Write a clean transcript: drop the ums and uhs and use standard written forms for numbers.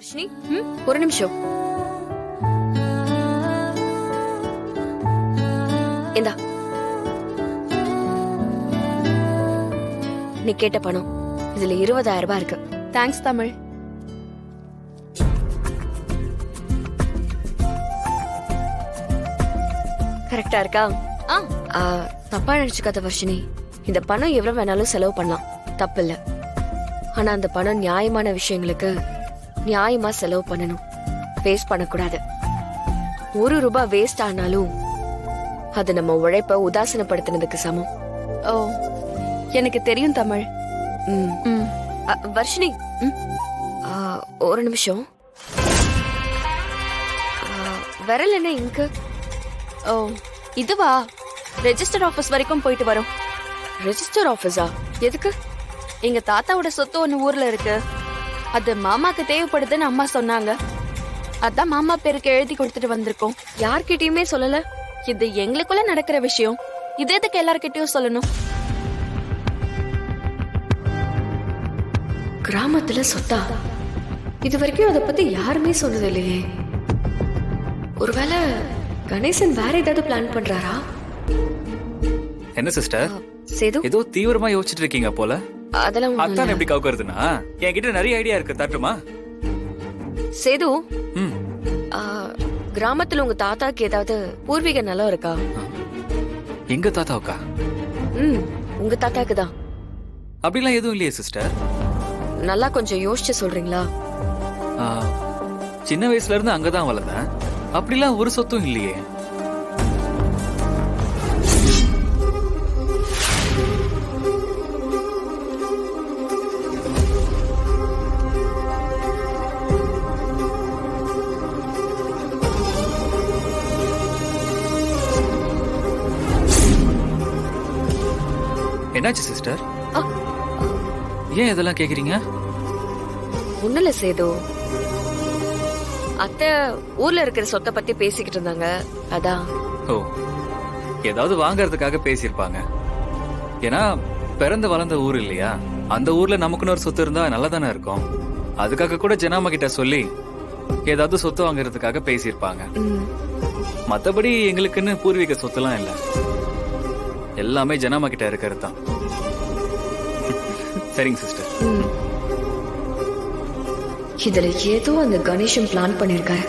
வர்ஷினி ஒரு நிமிஷம். இந்தா நீ கேட்ட பணம். இதுல 20,000 ரூபாய் இருக்கு. தேங்க்ஸ் தமிழ். கரெக்டா இருக்கா? தப்பா நினைச்சுக்காத வர்ஷினி. இந்த பணம் எவ்வளவு வேணாலும் செலவு பண்ணலாம், தப்பு இல்ல. ஆனா அந்த பணம் நியாயமான விஷயங்களுக்கு நியாயமா செலவு பண்ணணும், வேஸ்ட் பண்ணக்கூடாது. 1 ரூபாய் வேஸ்ட் ஆனாலும் அது நம்ம உழைப்ப உதாசீனப்படுத்தினதுக்கு சமம். ஓ எனக்கு தெரியும் தமிழ். வர்ஷினி ஒரு நிமிஷம். விரல் என்ன இங்கு? ஓ இதுவா? ரெஜிஸ்டர் ஆபீஸ் வரைக்கும் போயிட்டு வரோம். ரெஜிஸ்டர் ஆபீஸா? எதுக்கு? எங்க தாத்தாவோட சொத்து ஒண்ணு ஊர்ல இருக்கு. அது மாமாக்கு தேவைப்படுதுன்னு அம்மா சொன்னாங்க. அதான் மாமா பேருக்கு எழுதி கொடுத்துட்டு வந்திருக்கோம். யார்கிட்டயுமே சொல்லல. இது எங்களுக்குள்ள நடக்கிற விஷயம். இது எதுக்கு எல்லார்கிட்டயும் சொல்லணும்? கிராமத்துல சொத்தா? இது வரைக்கும் அதை பத்தி யாருமே சொன்னது இல்லையே. ஒருவேளை கணேசன் வேற ஏதாவது பிளான் பண்றாரா? என்ன சிஸ்டர், சேது ஏதோ தீவிரமா யோசிச்சுட்டு இருக்கீங்க போல. அதெல்லாம் ஒண்ணும் அத்தான் இல்ல. எப்படி கவுக்குறதுனா, என்கிட்ட நிறைய ஐடியா இருக்கு, தட்டுமா? சேது, ம் கிராமத்துல உங்க தாத்தாக்கு ஏதாவது பூர்வீக நிலம் இருக்கா? எங்க தாத்தாவுக்கா? உங்க தாத்தாக்கு தான். அப்படிலாம் எதுவும் இல்லையே சிஸ்டர். நல்லா கொஞ்சம் யோசிச்சு சொல்றீங்களா? சின்ன வயசுல இருந்து அங்கதான் வளர்ந்தேன். அப்படிலாம் ஒரு சொத்தும் இல்லையே. என்னாச்சு சிஸ்டர்? ஏன் இதெல்லாம் கேக்குறீங்க? ஒண்ணுல சேது, அத்தை ஊர்ல இருக்கிற சொத்தை பத்தி பேசிக்கிட்டு இருந்தாங்க, அதான். ஓ, ஏதாவது வாங்கறதுக்காக பேசியிருப்பாங்க. ஏன்னா பிறந்து வளர்ந்த ஊர் இல்லையா, அந்த ஊர்ல நமக்குன்னு ஒரு சொத்து இருந்தா நல்லா தானே இருக்கும். அதுக்காக கூட ஜனாமா கிட்ட சொல்லி ஏதாவது சொத்து வாங்குறதுக்காக பேசியிருப்பாங்க. மத்தபடி எங்களுக்குன்னு பூர்வீக சொத்துலாம் இல்ல. எல்லாமே ஜனாமா கிட்ட இருக்கிறது தான். சரிங்க சிஸ்டர். இதுல ஏதோ அந்த கணேசன் பிளான் பண்ணிருக்காரு.